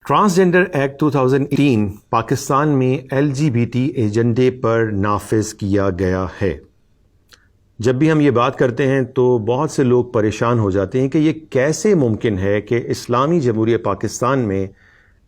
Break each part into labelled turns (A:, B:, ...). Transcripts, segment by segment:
A: Transgender act 2018 Pakistan میں LGBT ایجنڈے پر نافذ کیا گیا ہے۔ جب بھی ہم یہ بات کرتے ہیں تو بہت سے لوگ پریشان ہو جاتے ہیں کہ یہ کیسے ممکن ہے کہ اسلامی جمہوریہ پاکستان میں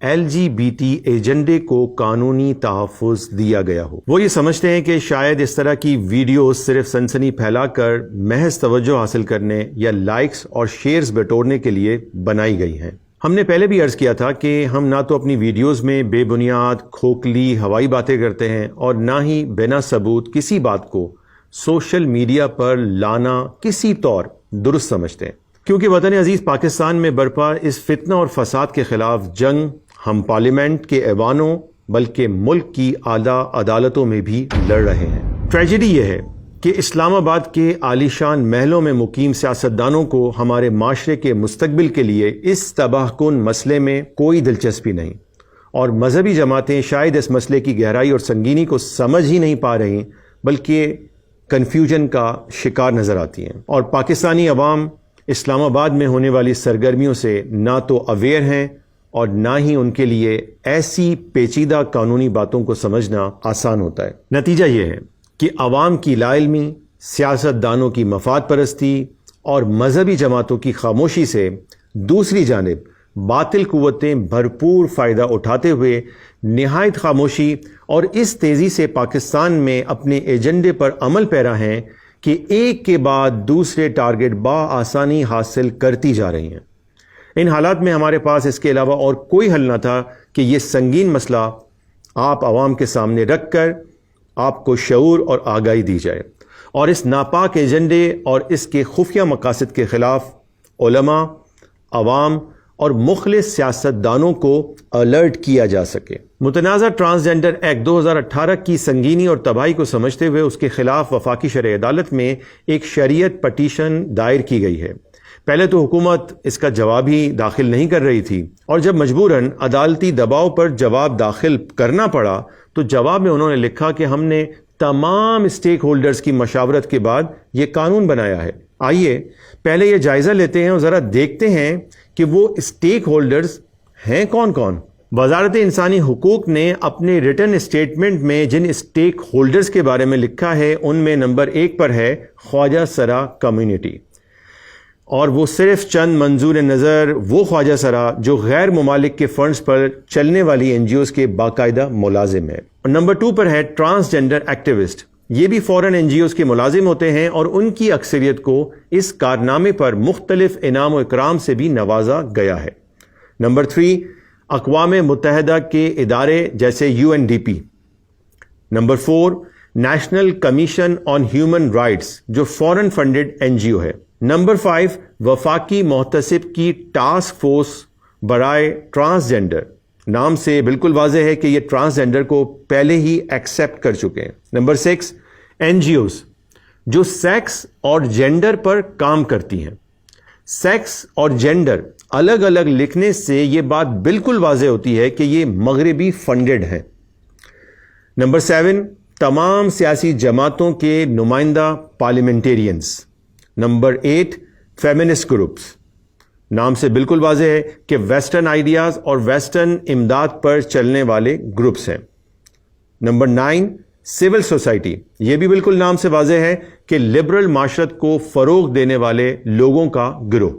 A: LGBT ایجنڈے کو قانونی تحفظ دیا گیا ہو۔ وہ یہ سمجھتے ہیں کہ شاید اس طرح کی ویڈیوز صرف سنسنی پھیلا کر محض توجہ حاصل کرنے یا لائکس اور شیئرز بٹورنے کے لیے بنائی گئی ہیں۔ ہم نے پہلے بھی عرض کیا تھا کہ ہم نہ تو اپنی ویڈیوز میں بے بنیاد کھوکھلی ہوائی باتیں کرتے ہیں اور نہ ہی بنا ثبوت کسی بات کو سوشل میڈیا پر لانا کسی طور درست سمجھتے ہیں، کیونکہ وطن عزیز پاکستان میں برپا اس فتنہ اور فساد کے خلاف جنگ ہم پارلیمنٹ کے ایوانوں بلکہ ملک کی اعلیٰ عدالتوں میں بھی لڑ رہے ہیں۔ ٹریجڈی یہ ہے کہ اسلام آباد کے عالیشان محلوں میں مقیم سیاستدانوں کو ہمارے معاشرے کے مستقبل کے لیے اس تباہ کن مسئلے میں کوئی دلچسپی نہیں، اور مذہبی جماعتیں شاید اس مسئلے کی گہرائی اور سنگینی کو سمجھ ہی نہیں پا رہی بلکہ کنفیوژن کا شکار نظر آتی ہیں، اور پاکستانی عوام اسلام آباد میں ہونے والی سرگرمیوں سے نہ تو اویئر ہیں اور نہ ہی ان کے لیے ایسی پیچیدہ قانونی باتوں کو سمجھنا آسان ہوتا ہے۔ نتیجہ یہ ہے کہ عوام کی لا علمی، سیاستدانوں کی مفاد پرستی اور مذہبی جماعتوں کی خاموشی سے دوسری جانب باطل قوتیں بھرپور فائدہ اٹھاتے ہوئے نہایت خاموشی اور اس تیزی سے پاکستان میں اپنے ایجنڈے پر عمل پیرا ہیں کہ ایک کے بعد دوسرے ٹارگٹ بآسانی حاصل کرتی جا رہی ہیں۔ ان حالات میں ہمارے پاس اس کے علاوہ اور کوئی حل نہ تھا کہ یہ سنگین مسئلہ آپ عوام کے سامنے رکھ کر آپ کو شعور اور آگاہی دی جائے، اور اس ناپاک ایجنڈے اور اس کے خفیہ مقاصد کے خلاف علماء، عوام اور مخلص سیاستدانوں کو الرٹ کیا جا سکے۔ متنازع ٹرانسجنڈر ایکٹ 2018 کی سنگینی اور تباہی کو سمجھتے ہوئے اس کے خلاف وفاقی شرعی عدالت میں ایک شریعت پٹیشن دائر کی گئی ہے۔ پہلے تو حکومت اس کا جواب ہی داخل نہیں کر رہی تھی، اور جب مجبوراً عدالتی دباؤ پر جواب داخل کرنا پڑا تو جواب میں انہوں نے لکھا کہ ہم نے تمام اسٹیک ہولڈرز کی مشاورت کے بعد یہ قانون بنایا ہے۔ آئیے پہلے یہ جائزہ لیتے ہیں اور ذرا دیکھتے ہیں کہ وہ اسٹیک ہولڈرز ہیں کون کون۔ وزارت انسانی حقوق نے اپنے ریٹن اسٹیٹمنٹ میں جن اسٹیک ہولڈرز کے بارے میں لکھا ہے ان میں نمبر 1 پر ہے خواجہ سرا کمیونٹی، اور وہ صرف چند منظور نظر وہ خواجہ سرا جو غیر ممالک کے فنڈز پر چلنے والی NGOز کے باقاعدہ ملازم ہیں۔ اور نمبر 2 پر ہے ٹرانسجنڈر ایکٹیوسٹ، یہ بھی فورن NGOز کے ملازم ہوتے ہیں اور ان کی اکثریت کو اس کارنامے پر مختلف انعام و اکرام سے بھی نوازا گیا ہے۔ نمبر 3 اقوام متحدہ کے ادارے جیسے UNDP۔ Number 4 national commission on human rights جو فورن فنڈڈ NGO ہے۔ نمبر 5 وفاقی محتسب کی ٹاسک فورس برائے ٹرانسجنڈر، نام سے بالکل واضح ہے کہ یہ ٹرانسجنڈر کو پہلے ہی ایکسیپٹ کر چکے ہیں۔ نمبر 6 NGOز جو سیکس اور جینڈر پر کام کرتی ہیں۔ سیکس اور جینڈر الگ الگ لکھنے سے یہ بات بالکل واضح ہوتی ہے کہ یہ مغربی فنڈڈ ہیں۔ نمبر 7 تمام سیاسی جماعتوں کے نمائندہ پارلیمنٹیرینز۔ نمبر 8 فیمنسٹ گروپس، نام سے بالکل واضح ہے کہ ویسٹرن آئیڈیاز اور ویسٹرن امداد پر چلنے والے گروپس ہیں۔ نمبر 9 سول سوسائٹی، یہ بھی بالکل نام سے واضح ہے کہ لبرل معاشرت کو فروغ دینے والے لوگوں کا گروہ۔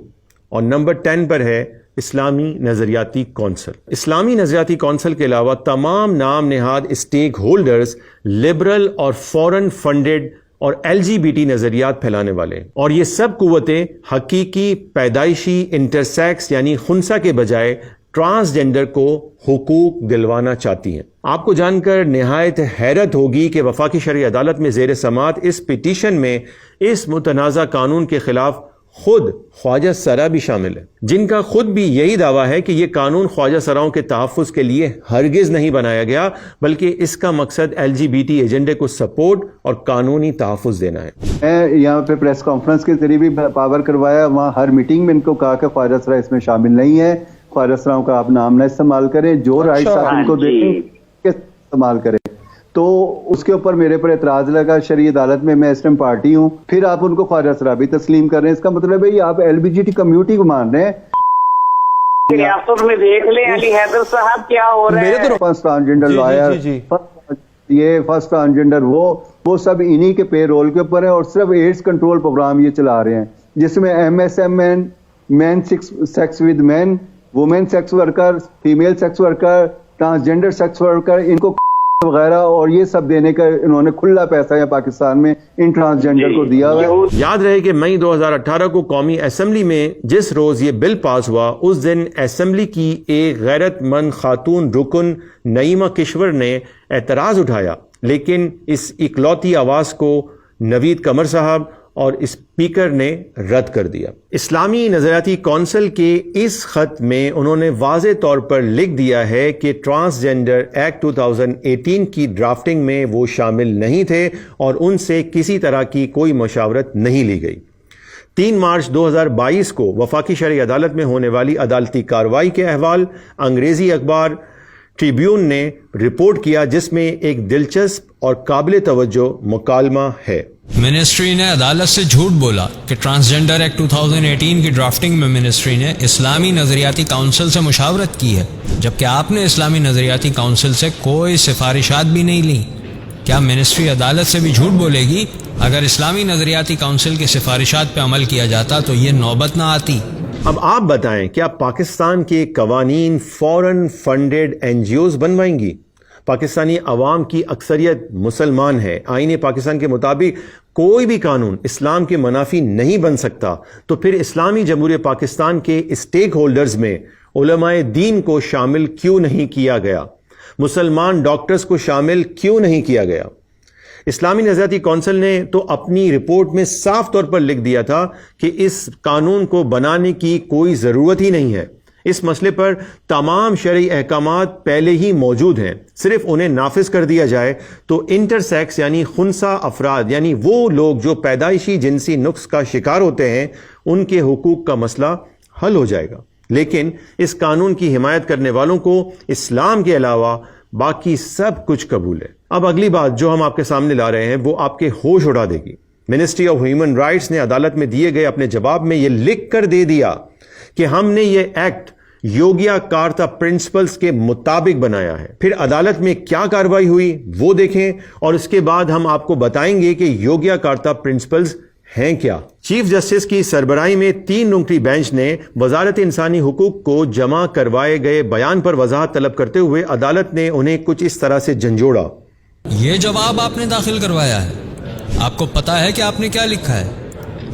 A: اور نمبر 10 پر ہے اسلامی نظریاتی کونسل۔ اسلامی نظریاتی کونسل کے علاوہ تمام نام نہاد اسٹیک ہولڈرز لبرل اور فورن فنڈڈ اور LGBT نظریات پھیلانے والے، اور یہ سب قوتیں حقیقی پیدائشی انٹرسیکس یعنی خنثی کے بجائے ٹرانسجنڈر کو حقوق دلوانا چاہتی ہیں۔ آپ کو جان کر نہایت حیرت ہوگی کہ وفاقی شرعی عدالت میں زیر سماعت اس پٹیشن میں اس متنازع قانون کے خلاف خود خواجہ سرا بھی شامل ہے، جن کا خود بھی یہی دعویٰ ہے کہ یہ قانون خواجہ سراؤں کے تحفظ کے لیے ہرگز نہیں بنایا گیا بلکہ اس کا مقصد LGBT ایجنڈے کو سپورٹ اور قانونی تحفظ دینا ہے۔
B: میں یہاں پہ پریس کانفرنس کے ذریعے بھی پاور کروایا، وہاں ہر میٹنگ میں ان کو کہا کہ خواجہ سرا اس میں شامل نہیں ہے، خواجہ سراؤں کا آپ نام نہ استعمال کریں، جو رائٹس آپ ان کو دیں استعمال کریں۔ تو اس کے اوپر میرے پر اعتراض لگا شرعی عدالت میں اس ٹائم پارٹی ہوں، پھر آپ ان کو خواجہ سرا بھی تسلیم کر رہے ہیں، اس کا مطلب ہے یہ آپ LBGT کمیونٹی کو مان رہے ہیں۔
C: ریاست میں دیکھ لیں علی حیدر صاحب کیا ہو رہا ہے.
B: فرسٹ ٹرانسجینڈر لائر، یہ فرسٹ ٹرانسجینڈر وہ سب انہی کے پے رول کے اوپر ہے، اور صرف ایڈز کنٹرول پروگرام یہ چلا رہے ہیں جس میں MSM men sex with men, women sex worker, female sex worker, transgender sex worker, ان کو وغیرہ اور یہ سب دینے کا انہوں نے کھلا پیسہ ہے پاکستان میں ان ٹرانسجینڈر کو دیا ہوا ہے.
A: یاد رہے کہ مئی 2018 کو قومی اسمبلی میں جس روز یہ بل پاس ہوا اس دن اسمبلی کی ایک غیرت مند خاتون رکن نعیمہ کشور نے اعتراض اٹھایا، لیکن اس اکلوتی آواز کو نوید قمر صاحب اور اسپیکر نے رد کر دیا. اسلامی نظریاتی کونسل کے اس خط میں انہوں نے واضح طور پر لکھ دیا ہے کہ ٹرانسجینڈر ایکٹ 2018 کی ڈرافٹنگ میں وہ شامل نہیں تھے اور ان سے کسی طرح کی کوئی مشاورت نہیں لی گئی. 3 مارچ 2022 کو وفاقی شرعی عدالت میں ہونے والی عدالتی کارروائی کے احوال انگریزی اخبار ٹریبیون نے رپورٹ کیا، جس میں ایک دلچسپ اور قابل توجہ مکالمہ ہے.
D: منسٹری نے عدالت سے جھوٹ بولا کہ ٹرانسجینڈر ایکٹ 2018 کی ڈرافٹنگ میں منسٹری نے اسلامی نظریاتی کونسل سے مشاورت کی ہے، جبکہ آپ نے اسلامی نظریاتی کونسل سے کوئی سفارشات بھی نہیں لیں. کیا منسٹری عدالت سے بھی جھوٹ بولے گی؟ اگر اسلامی نظریاتی کونسل کی سفارشات پہ عمل کیا جاتا تو یہ نوبت نہ آتی.
A: اب آپ بتائیں، کیا پاکستان کے قوانین فورن فنڈڈ NGOs بنوائیں گی؟ پاکستانی عوام کی اکثریت مسلمان ہے. آئین پاکستان کے مطابق کوئی بھی قانون اسلام کے منافی نہیں بن سکتا، تو پھر اسلامی جمہوریہ پاکستان کے اسٹیک ہولڈرز میں علماء دین کو شامل کیوں نہیں کیا گیا؟ مسلمان ڈاکٹرز کو شامل کیوں نہیں کیا گیا؟ اسلامی نظریاتی کونسل نے تو اپنی رپورٹ میں صاف طور پر لکھ دیا تھا کہ اس قانون کو بنانے کی کوئی ضرورت ہی نہیں ہے. اس مسئلے پر تمام شرعی احکامات پہلے ہی موجود ہیں، صرف انہیں نافذ کر دیا جائے تو انٹرسیکس یعنی خنثی افراد، یعنی وہ لوگ جو پیدائشی جنسی نقص کا شکار ہوتے ہیں، ان کے حقوق کا مسئلہ حل ہو جائے گا. لیکن اس قانون کی حمایت کرنے والوں کو اسلام کے علاوہ باقی سب کچھ قبول ہے. اب اگلی بات جو ہم آپ کے سامنے لا رہے ہیں وہ آپ کے ہوش اڑا دے گی. منسٹری آف ہیومن رائٹس نے عدالت میں دیے گئے اپنے جواب میں یہ لکھ کر دے دیا کہ ہم نے یہ ایکٹ یوگیا کارتا پرنسپلز کے مطابق بنایا ہے. پھر عدالت میں کیا کارروائی ہوئی وہ دیکھیں، اور اس کے بعد ہم آپ کو بتائیں گے کہ یوگیا کارتا پرنسپلز ہیں کیا. چیف جسٹس کی سربراہی میں 3 رکنی بینچ نے وزارت انسانی حقوق کو جمع کروائے گئے بیان پر وضاحت طلب کرتے ہوئے عدالت نے انہیں کچھ اس طرح سے جھنجھوڑا.
D: یہ جواب آپ نے داخل کروایا ہے، آپ کو پتا ہے کہ آپ نے کیا لکھا ہے؟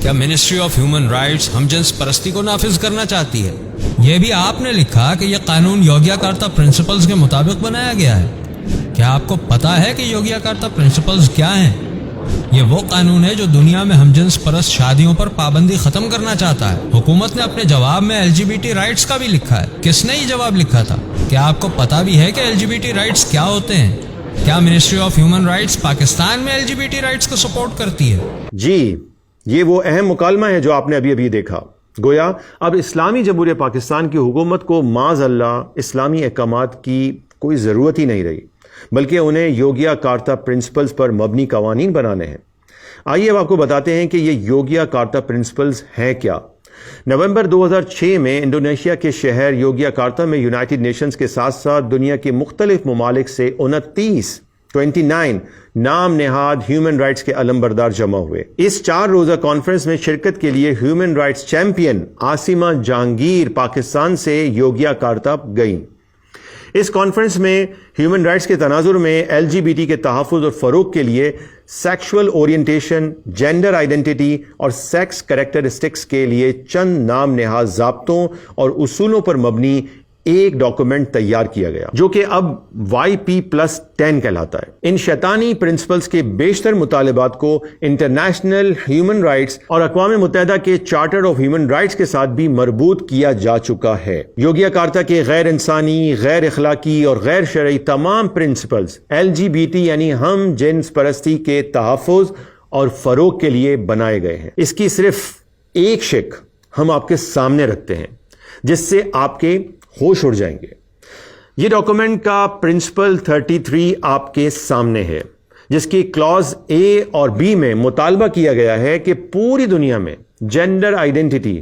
D: کیا منسٹری آف ہیومن رائٹس ہم جنس پرستی کو نافذ کرنا چاہتی ہے؟ یہ بھی آپ نے لکھا کہ یہ قانون یوگیا کارتا پرنسپلز کے مطابق بنایا گیا ہے. کیا آپ کو پتا ہے کہ یوگیا کارتا پرنسپلز کیا ہیں؟ یہ وہ قانون ہے جو دنیا میں ہم جنس پرست شادیوں پر پابندی ختم کرنا چاہتا ہے. حکومت نے اپنے جواب میں LGBT رائٹس کا بھی لکھا ہے. کس نے یہ جواب لکھا تھا؟ کیا آپ کو پتا بھی ہے کہ LGBT رائٹس کیا ہوتے ہیں؟ کیا ministry of human rights Pakistan میں LGBT رائٹس کو سپورٹ کرتی ہے؟
A: جی، یہ وہ اہم مکالمہ ہے جو آپ نے ابھی دیکھا. گویا اب اسلامی جمہوریہ پاکستان کی حکومت کو معاذ اللہ اسلامی احکامات کی کوئی ضرورت ہی نہیں رہی، بلکہ انہیں یوگیا کارتا پرنسپلز پر مبنی قوانین بنانے ہیں. آئیے اب آپ کو بتاتے ہیں کہ یہ یوگیا کارتا پرنسپلز ہیں کیا. نومبر 2006 میں انڈونیشیا کے شہر یوگیا کارتا میں یونائٹڈ نیشنز کے ساتھ ساتھ دنیا کے مختلف ممالک سے 29 نام نہاد ہیومن رائٹس کے علمبردار جمع ہوئے. اس 4 روزہ کانفرنس میں شرکت کے لیے human rights champion Asma Jahangir Pakistan سے یوگیا کارتا گئیں. اس کانفرنس میں ہیومن رائٹس کے تناظر میں LGBT کے تحفظ اور فروغ کے لیے سیکشول اورینٹیشن، جینڈر آئیڈینٹی اور سیکس کریکٹرسٹکس کے لیے چند نام نہاد ضابطوں اور اصولوں پر مبنی ایک ڈاکومنٹ تیار کیا گیا جو کہ اب YP+10 کہلاتا ہے. ان شیطانی پرنسپلز کے بیشتر مطالبات کو انٹرنیشنل ہیومن رائٹس اور اقوام متحدہ کے چارٹر آف ہیومن رائٹس کے ساتھ بھی مربوط کیا جا چکا ہے. یوگیا کارتا کے غیر انسانی، غیر اخلاقی اور غیر شرعی تمام پرنسپلز LGBT یعنی ہم جنس پرستی کے تحفظ اور فروغ کے لیے بنائے گئے ہیں. اس کی صرف ایک شک ہم آپ کے سامنے رکھتے ہیں جس سے آپ کے ہوش اڑ جائیں گے. یہ ڈاکومنٹ کا پرنسپل 33 آپ کے سامنے ہے، جس کی کلاز A اور B میں مطالبہ کیا گیا ہے کہ پوری دنیا میں جینڈر آئیڈینٹی،